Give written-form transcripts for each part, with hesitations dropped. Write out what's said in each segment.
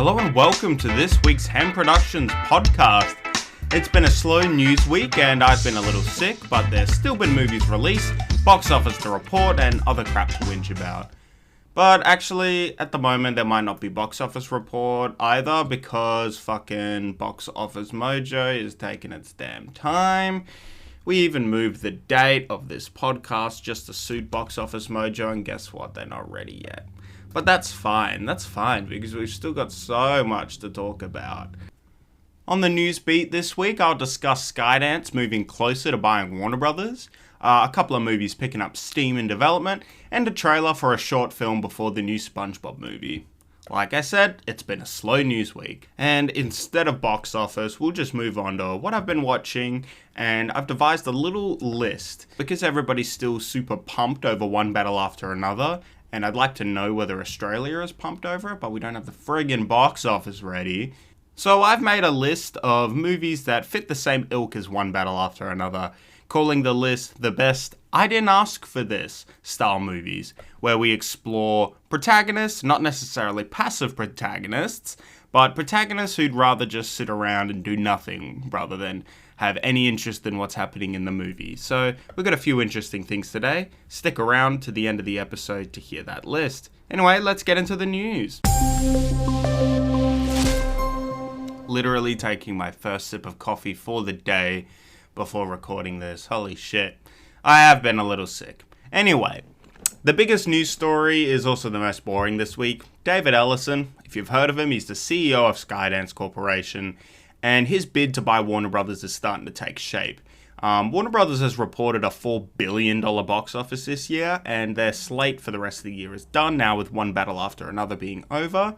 Hello and welcome to this week's Ham Productions podcast. It's been a slow news week and I've been a little sick, but there's still been movies released, box office to report, and other crap to whinge about. But actually, at the moment, there might not be box office report either because fucking Box Office Mojo is taking its damn time. We even moved the date of this podcast just to suit Box Office Mojo, and guess what? They're not ready yet. But that's fine, because we've still got so much to talk about. On the news beat this week, I'll discuss Skydance moving closer to buying Warner Brothers, a couple of movies picking up steam in development, and a trailer for a short film before the new SpongeBob movie. Like I said, it's been a slow news week, and instead of box office, we'll just move on to what I've been watching, and I've devised a little list, because everybody's still super pumped over one battle after another, and I'd like to know whether Australia is pumped over it, but we don't have the friggin' box office ready. So I've made a list of movies that fit the same ilk as One Battle After Another, calling the list the best I didn't ask for this style movies, where we explore protagonists, not necessarily passive protagonists, but protagonists who'd rather just sit around and do nothing rather than have any interest in what's happening in the movie. So we've got a few interesting things today. Stick around to the end of the episode to hear that list. Anyway, let's get into the news. Literally taking my first sip of coffee for the day before recording this. Holy shit. I have been a little sick. Anyway, the biggest news story is also the most boring this week. David Ellison, if you've heard of him, he's the CEO of Skydance Corporation, and his bid to buy Warner Brothers is starting to take shape. Warner Brothers has reported a $4 billion box office this year, and their slate for the rest of the year is done now with One Battle After Another being over.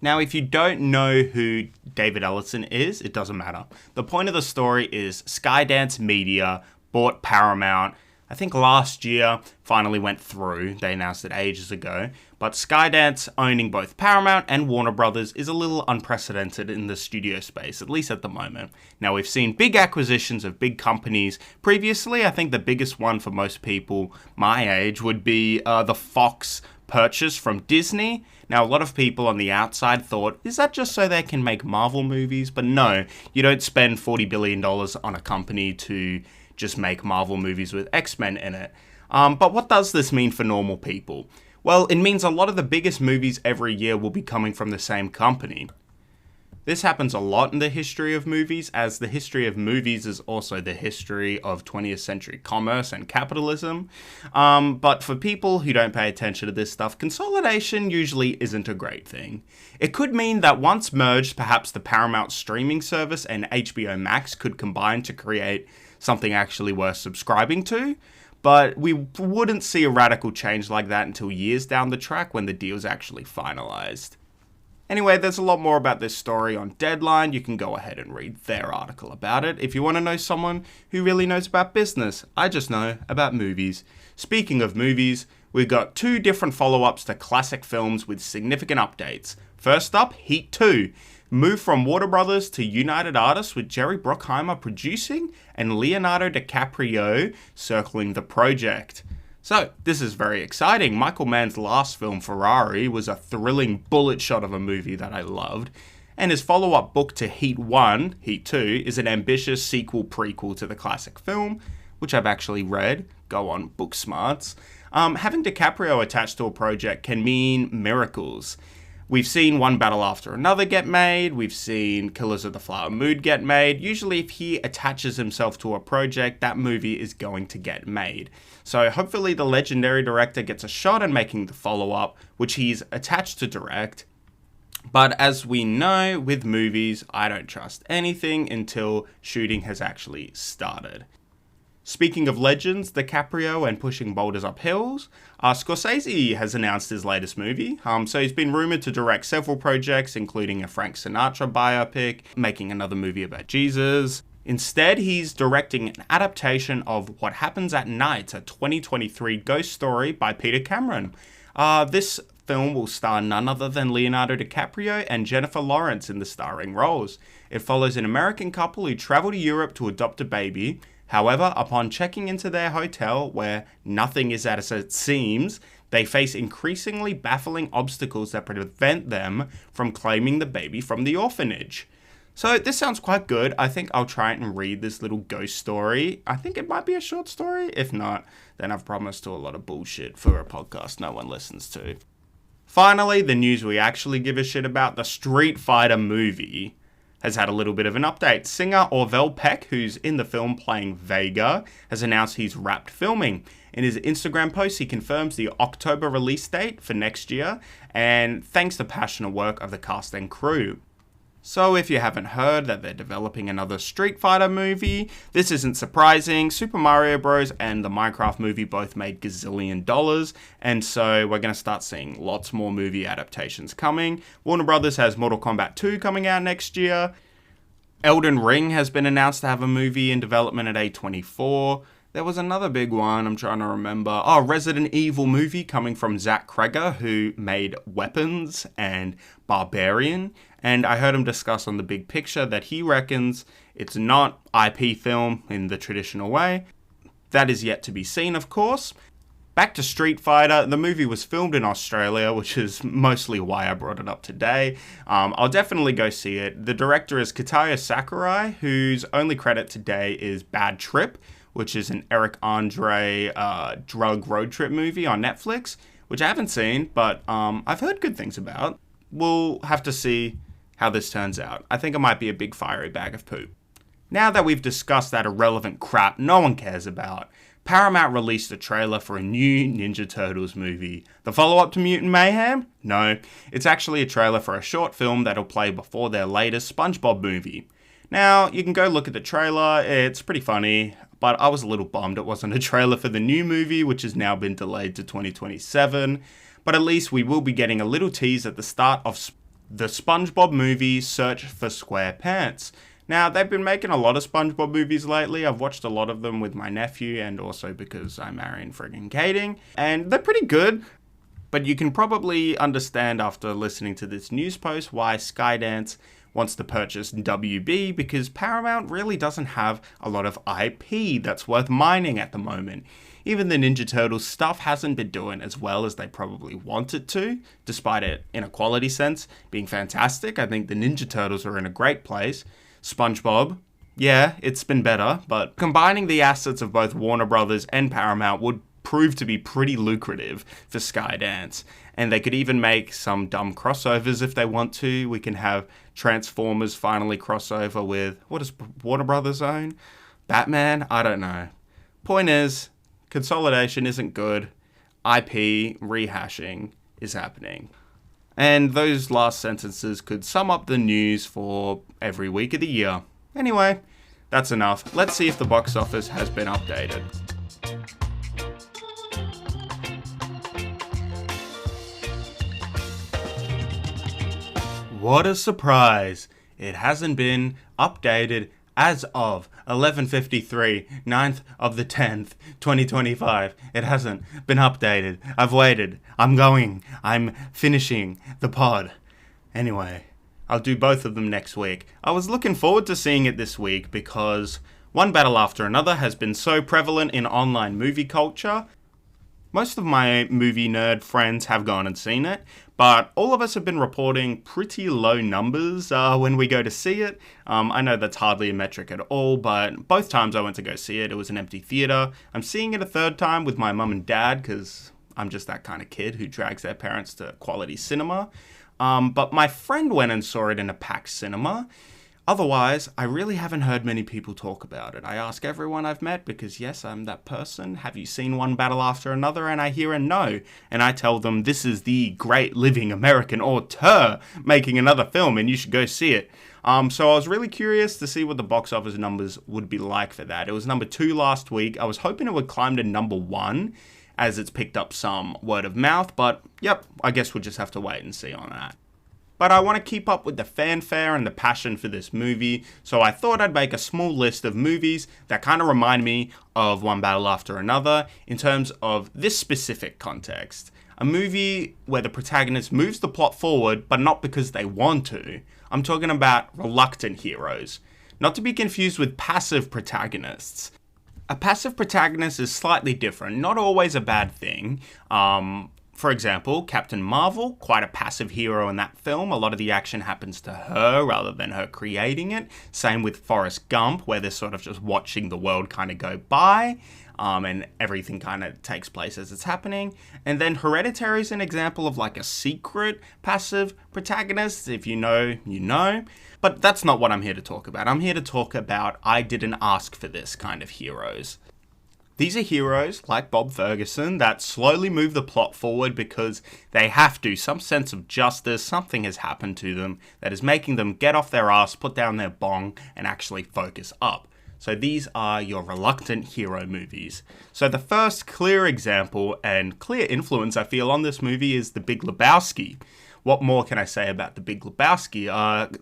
Now, if you don't know who David Ellison is, it doesn't matter. The point of the story is Skydance Media bought Paramount, I think last year, finally went through. They announced it ages ago. But Skydance owning both Paramount and Warner Brothers is a little unprecedented in the studio space, at least at the moment. Now, we've seen big acquisitions of big companies. Previously, I think the biggest one for most people my age would be the Fox purchase from Disney. Now, a lot of people on the outside thought, is that just so they can make Marvel movies? But no, you don't spend $40 billion on a company to just make Marvel movies with X-Men in it. But what does this mean for normal people? Well, it means a lot of the biggest movies every year will be coming from the same company. This happens a lot in the history of movies, as the history of movies is also the history of 20th century commerce and capitalism. But for people who don't pay attention to this stuff, consolidation usually isn't a great thing. It could mean that once merged, perhaps the Paramount streaming service and HBO Max could combine to create something actually worth subscribing to. But we wouldn't see a radical change like that until years down the track when the deal's actually finalized. Anyway, there's a lot more about this story on Deadline. You can go ahead and read their article about it if you want to know someone who really knows about business. I just know about movies. Speaking of movies, we've got two different follow-ups to classic films with significant updates. First up, Heat 2. Moved from Warner Brothers to United Artists with Jerry Bruckheimer producing and Leonardo DiCaprio circling the project. So, this is very exciting. Michael Mann's last film, Ferrari, was a thrilling bullet shot of a movie that I loved. And his follow-up book to Heat 1, Heat 2, is an ambitious sequel-prequel to the classic film, which I've actually read. Go on, book smarts. Having DiCaprio attached to a project can mean miracles. We've seen One Battle After Another get made, we've seen Killers of the Flower Moon get made. Usually if he attaches himself to a project, that movie is going to get made. So hopefully the legendary director gets a shot at making the follow-up, which he's attached to direct. But as we know, with movies, I don't trust anything until shooting has actually started. Speaking of legends, DiCaprio and pushing boulders up hills, Scorsese has announced his latest movie. So he's been rumored to direct several projects, including a Frank Sinatra biopic, making another movie about Jesus. Instead, he's directing an adaptation of What Happens at Night, a 2023 ghost story by Peter Cameron. This film will star none other than Leonardo DiCaprio and Jennifer Lawrence in the starring roles. It follows an American couple who travel to Europe to adopt a baby, However, upon checking into their hotel, where nothing is as it seems, they face increasingly baffling obstacles that prevent them from claiming the baby from the orphanage. So this sounds quite good. I think I'll try and read this little ghost story. I think it might be a short story. If not, then I've promised to a lot of bullshit for a podcast no one listens to. Finally, the news we actually give a shit about, the Street Fighter movie, has had a little bit of an update. Singer Orville Peck, who's in the film playing Vega, has announced he's wrapped filming. In his Instagram post, he confirms the October release date for next year, and thanks the passionate work of the cast and crew. So if you haven't heard that they're developing another Street Fighter movie, this isn't surprising. Super Mario Bros. And the Minecraft movie both made gazillion dollars, and so we're going to start seeing lots more movie adaptations coming. Warner Brothers has Mortal Kombat 2 coming out next year. Elden Ring has been announced to have a movie in development at A24. There was another big one, I'm trying to remember. Oh, Resident Evil movie coming from Zach Kreger, who made Weapons and Barbarian. And I heard him discuss on The Big Picture that he reckons it's not IP film in the traditional way. That is yet to be seen, of course. Back to Street Fighter, the movie was filmed in Australia, which is mostly why I brought it up today. I'll definitely go see it. The director is Kataya Sakurai, whose only credit today is Bad Trip, which is an Eric Andre drug road trip movie on Netflix, which I haven't seen, but I've heard good things about. We'll have to see how this turns out. I think it might be a big fiery bag of poop. Now that we've discussed that irrelevant crap no one cares about, Paramount released a trailer for a new Ninja Turtles movie. The follow-up to Mutant Mayhem? No, it's actually a trailer for a short film that'll play before their latest SpongeBob movie. Now, you can go look at the trailer, it's pretty funny, but I was a little bummed it wasn't a trailer for the new movie, which has now been delayed to 2027. But at least we will be getting a little tease at the start of the SpongeBob movie, Search for SquarePants. Now, they've been making a lot of SpongeBob movies lately. I've watched a lot of them with my nephew, and also because I'm marrying friggin' Kating, and they're pretty good. But you can probably understand after listening to this news post why Skydance wants to purchase WB, because Paramount really doesn't have a lot of IP that's worth mining at the moment. Even the Ninja Turtles stuff hasn't been doing as well as they probably want it to, despite it, in a quality sense, being fantastic. I think the Ninja Turtles are in a great place. SpongeBob, yeah, it's been better, but combining the assets of both Warner Brothers and Paramount would prove to be pretty lucrative for Skydance. And they could even make some dumb crossovers if they want to. We can have Transformers finally crossover with, what does Warner Brothers own? Batman? I don't know. Point is, consolidation isn't good. IP rehashing is happening. And those last sentences could sum up the news for every week of the year. Anyway, that's enough. Let's see if the box office has been updated. What a surprise! It hasn't been updated as of 11:53, 9th of the 10th, 2025. It hasn't been updated. I've waited. I'm finishing the pod. Anyway, I'll do both of them next week. I was looking forward to seeing it this week because one battle after another has been so prevalent in online movie culture. Most of my movie nerd friends have gone and seen it, but all of us have been reporting pretty low numbers when we go to see it. I know that's hardly a metric at all, but both times I went to go see it, it was an empty theater. I'm seeing it a third time with my mum and dad because I'm just that kind of kid who drags their parents to quality cinema. But my friend went and saw it in a packed cinema. Otherwise, I really haven't heard many people talk about it. I ask everyone I've met because, yes, I'm that person. Have you seen one battle after another? And I hear a no. And I tell them this is the great living American auteur making another film and you should go see it. So I was really curious to see what the box office numbers would be like for that. It was number 2 last week. I was hoping it would climb to number 1 as it's picked up some word of mouth. But, yep, I guess we'll just have to wait and see on that. But I want to keep up with the fanfare and the passion for this movie, so I thought I'd make a small list of movies that kind of remind me of One Battle After Another in terms of this specific context. A movie where the protagonist moves the plot forward, but not because they want to. I'm talking about reluctant heroes. Not to be confused with passive protagonists. A passive protagonist is slightly different, not always a bad thing. For example, Captain Marvel, quite a passive hero in that film. A lot of the action happens to her rather than her creating it. Same with Forrest Gump, where they're sort of just watching the world kind of go by. And everything kind of takes place as it's happening. And then Hereditary is an example of like a secret passive protagonist. If you know, you know. But that's not what I'm here to talk about. I'm here to talk about I didn't ask for this kind of heroes. These are heroes, like Bob Ferguson, that slowly move the plot forward because they have to. Some sense of justice, something has happened to them that is making them get off their ass, put down their bong, and actually focus up. So these are your reluctant hero movies. So the first clear example and clear influence I feel on this movie is The Big Lebowski. What more can I say about The Big Lebowski?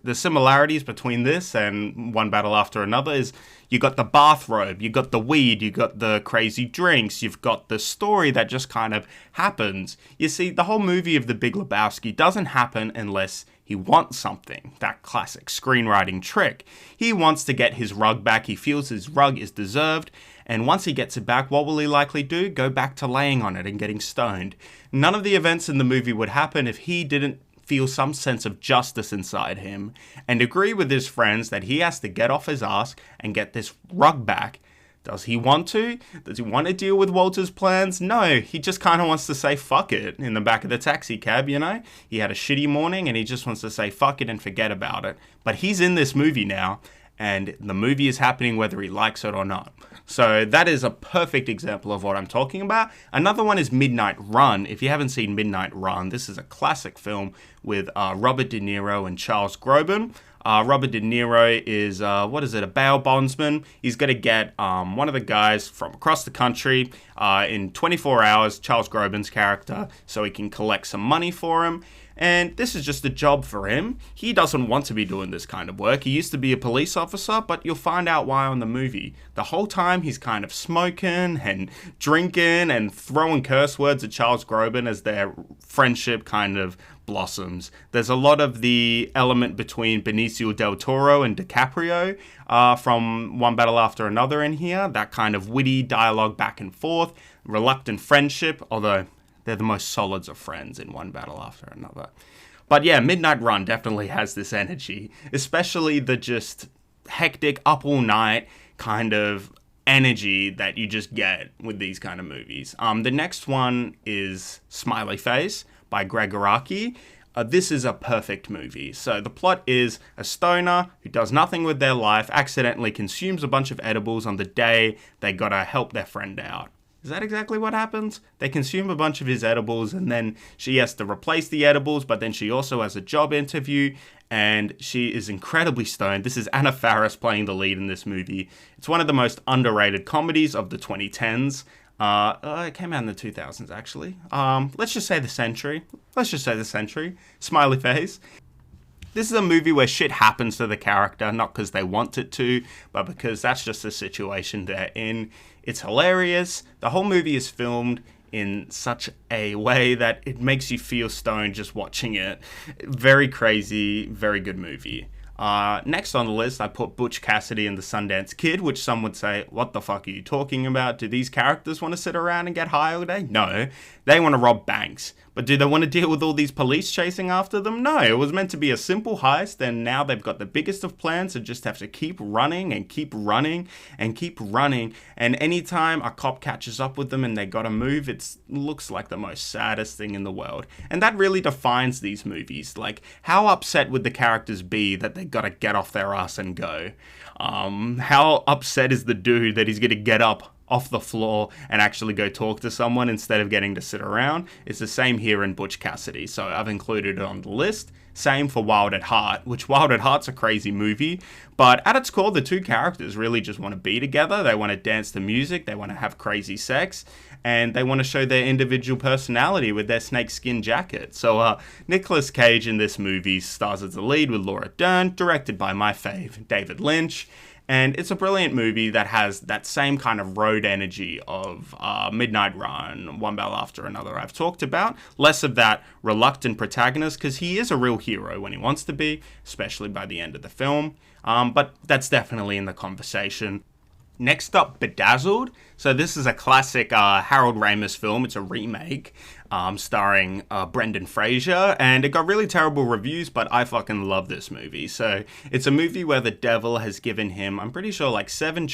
The similarities between this and One Battle After Another is you got the bathrobe, you got the weed, you got the crazy drinks, you've got the story that just kind of happens. You see, the whole movie of The Big Lebowski doesn't happen unless he wants something, that classic screenwriting trick. He wants to get his rug back, he feels his rug is deserved, and once he gets it back, what will he likely do? Go back to laying on it and getting stoned. None of the events in the movie would happen if he didn't feel some sense of justice inside him and agree with his friends that he has to get off his ass and get this rug back. Does he want to? Does he want to deal with Walter's plans? No, he just kind of wants to say fuck it in the back of the taxi cab, you know? He had a shitty morning and he just wants to say fuck it and forget about it. But he's in this movie now, and the movie is happening whether he likes it or not. So that is a perfect example of what I'm talking about. Another one is Midnight Run. If you haven't seen Midnight Run, this is a classic film with Robert De Niro and Charles Grodin. Robert De Niro is, a bail bondsman. He's going to get one of the guys from across the country in 24 hours, Charles Grodin's character, so he can collect some money for him. And this is just a job for him. He doesn't want to be doing this kind of work. He used to be a police officer, but you'll find out why on the movie. The whole time he's kind of smoking and drinking and throwing curse words at Charles Grodin as their friendship kind of blossoms. There's a lot of the element between Benicio del Toro and DiCaprio from One Battle After Another in here. That kind of witty dialogue back and forth. Reluctant friendship, although they're the most solids of friends in One Battle After Another. But yeah, Midnight Run definitely has this energy, especially the just hectic, up all night kind of energy that you just get with these kind of movies. The next one is Smiley Face by Greg Araki. This is a perfect movie. So the plot is a stoner who does nothing with their life, accidentally consumes a bunch of edibles on the day they gotta help their friend out. Is that exactly what happens? They consume a bunch of his edibles and then she has to replace the edibles, but then she also has a job interview and she is incredibly stoned. This is Anna Faris playing the lead in this movie. It's one of the most underrated comedies of the 2010s. It came out in the 2000s, actually. Let's just say the century. Smiley Face. This is a movie where shit happens to the character, not because they want it to, but because that's just the situation they're in. It's hilarious. The whole movie is filmed in such a way that it makes you feel stoned just watching it. Very crazy, very good movie. Next on the list, I put Butch Cassidy and the Sundance Kid, which some would say, what the fuck are you talking about? Do these characters want to sit around and get high all day? No, they want to rob banks. But do they want to deal with all these police chasing after them? No, it was meant to be a simple heist, and now they've got the biggest of plans and just have to keep running and keep running and keep running. And anytime a cop catches up with them and they gotta move, it looks like the most saddest thing in the world. And that really defines these movies. Like, how upset would the characters be that they gotta get off their ass and go? How upset is the dude that he's gonna get up off the floor and actually go talk to someone instead of getting to sit around? It's the same here in Butch Cassidy, so I've included it on the list. Same for Wild at Heart, which Wild at Heart's a crazy movie, but at its core, the two characters really just want to be together. They want to dance to music, they want to have crazy sex, and they want to show their individual personality with their snakeskin jacket. So Nicolas Cage in this movie stars as the lead with Laura Dern, directed by my fave, David Lynch. And it's a brilliant movie that has that same kind of road energy of Midnight Run, One Battle After Another I've talked about. Less of that reluctant protagonist, because he is a real hero when he wants to be, especially by the end of the film. But that's definitely in the conversation. Next up, Bedazzled. So this is a classic Harold Ramis film. It's a remake starring Brendan Fraser, and it got really terrible reviews, but I fucking love this movie. So it's a movie where the devil has given him, I'm pretty sure, like 7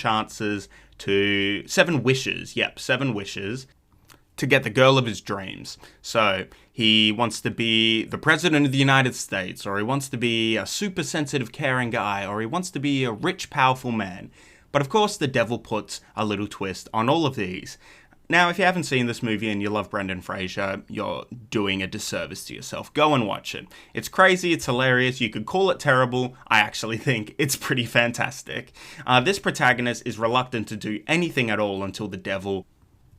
wishes. Yep, 7 wishes to get the girl of his dreams. So he wants to be the president of the United States, or he wants to be a super sensitive, caring guy, or he wants to be a rich, powerful man. But of course, the devil puts a little twist on all of these. Now, if you haven't seen this movie and you love Brendan Fraser, you're doing a disservice to yourself. Go and watch it. It's crazy, it's hilarious, you could call it terrible. I actually think it's pretty fantastic. This protagonist is reluctant to do anything at all until the devil,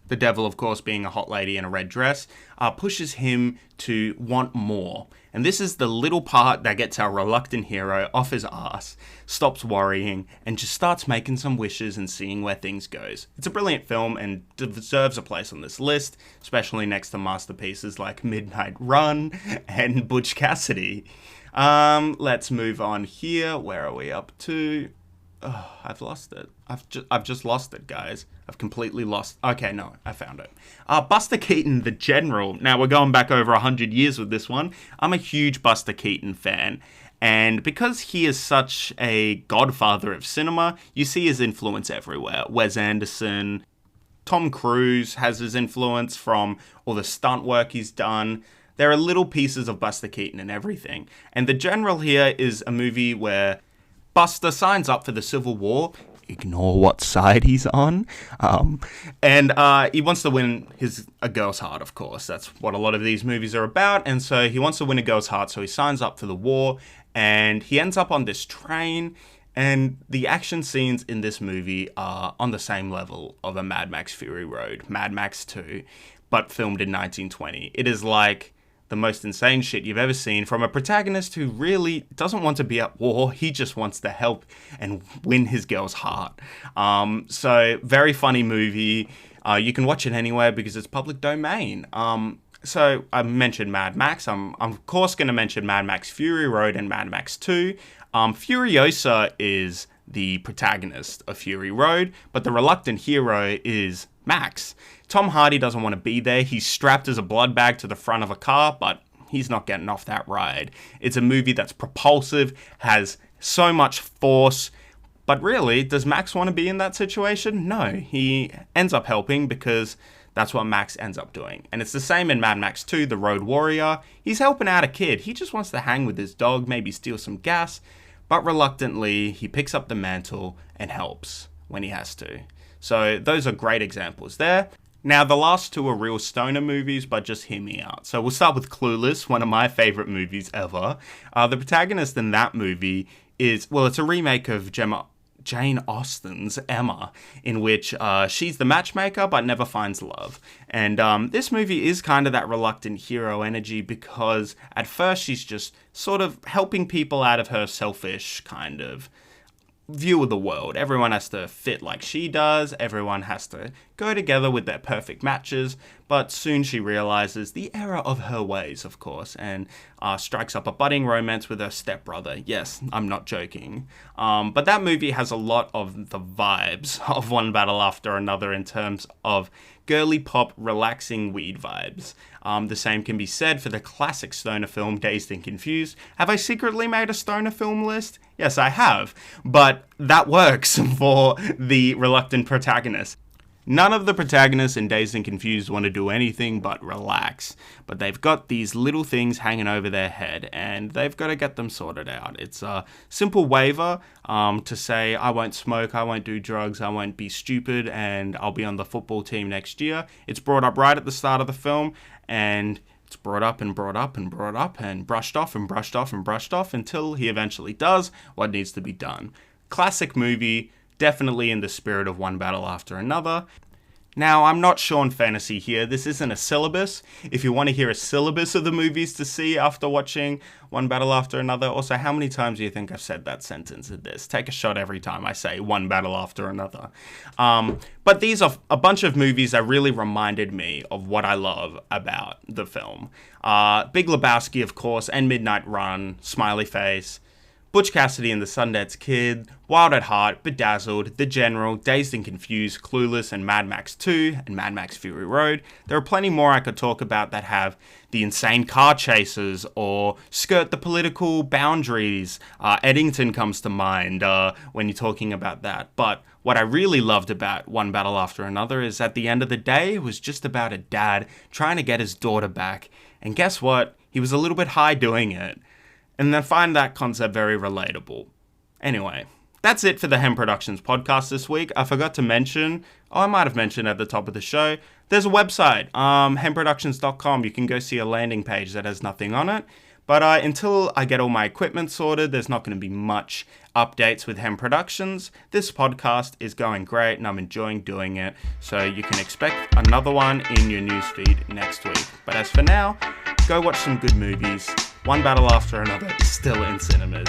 of course, being a hot lady in a red dress, pushes him to want more. And this is the little part that gets our reluctant hero off his ass, stops worrying, and just starts making some wishes and seeing where things goes. It's a brilliant film and deserves a place on this list, especially next to masterpieces like Midnight Run and Butch Cassidy. Let's move on here. Where are we up to? Oh, I've lost it. I've just lost it, guys. I've completely lost. Okay, no, I found it. Buster Keaton, The General. Now, we're going back over 100 years with this one. I'm a huge Buster Keaton fan. And because he is such a godfather of cinema, you see his influence everywhere. Wes Anderson, Tom Cruise has his influence from all the stunt work he's done. There are little pieces of Buster Keaton in everything. And The General here is a movie where Buster signs up for the Civil War. Ignore what side he's on. And he wants to win a girl's heart, of course. That's what a lot of these movies are about. And so he wants to win a girl's heart, so he signs up for the war. And he ends up on this train. And the action scenes in this movie are on the same level of a Mad Max Fury Road, Mad Max 2, but filmed in 1920. It is like the most insane shit you've ever seen from a protagonist who really doesn't want to be at war. He just wants to help and win his girl's heart. So very funny movie. You can watch it anywhere because it's public domain. So I mentioned Mad Max. I'm of course going to mention Mad Max Fury Road and Mad Max 2. Furiosa is the protagonist of Fury Road, but the reluctant hero is Max. Tom Hardy doesn't want to be there. He's strapped as a blood bag to the front of a car, but he's not getting off that ride. It's a movie that's propulsive, has so much force, but really, does Max want to be in that situation? No, he ends up helping because that's what Max ends up doing. And it's the same in Mad Max 2, The Road Warrior. He's helping out a kid. He just wants to hang with his dog, maybe steal some gas, but reluctantly, he picks up the mantle and helps when he has to. So those are great examples there. Now, the last 2 are real stoner movies, but just hear me out. So we'll start with Clueless, one of my favorite movies ever. The protagonist in that movie is, well, it's a remake of Jane Austen's Emma, in which she's the matchmaker but never finds love. And this movie is kind of that reluctant hero energy because at first she's just sort of helping people out of her selfish kind of view of the world. Everyone has to fit like she does. Everyone has to go together with their perfect matches. But soon she realizes the error of her ways, of course, and strikes up a budding romance with her stepbrother. Yes, I'm not joking. But that movie has a lot of the vibes of One Battle After Another in terms of girly pop, relaxing weed vibes. The same can be said for the classic stoner film Dazed and Confused. Have I secretly made a stoner film list? Yes, I have. But that works for the reluctant protagonist. None of the protagonists in Dazed and Confused want to do anything but relax. But they've got these little things hanging over their head, and they've got to get them sorted out. It's a simple waiver to say, I won't smoke, I won't do drugs, I won't be stupid, and I'll be on the football team next year. It's brought up right at the start of the film, and it's brought up and brought up and brought up and brushed off and brushed off and brushed off until he eventually does what needs to be done. Classic movie, definitely in the spirit of One Battle After Another. Now, I'm not Sean Fantasy here. This isn't a syllabus. If you want to hear a syllabus of the movies to see after watching One Battle After Another, also, how many times do you think I've said that sentence in this? Take a shot every time I say One Battle After Another. But these are a bunch of movies that really reminded me of what I love about the film. Big Lebowski, of course, and Midnight Run, Smiley Face, Butch Cassidy and the Sundance Kid, Wild at Heart, Bedazzled, The General, Dazed and Confused, Clueless, and Mad Max 2, and Mad Max Fury Road. There are plenty more I could talk about that have the insane car chases or skirt the political boundaries. Eddington comes to mind when you're talking about that. But what I really loved about One Battle After Another is at the end of the day, it was just about a dad trying to get his daughter back. And guess what? He was a little bit high doing it. And I find that concept very relatable. Anyway, that's it for the Hem Productions podcast this week. I forgot to mention, I might have mentioned at the top of the show, there's a website, hemproductions.com. You can go see a landing page that has nothing on it. But until I get all my equipment sorted, there's not going to be much updates with Hem Productions. This podcast is going great and I'm enjoying doing it. So you can expect another one in your newsfeed next week. But as for now, go watch some good movies. One Battle After Another is still in cinemas.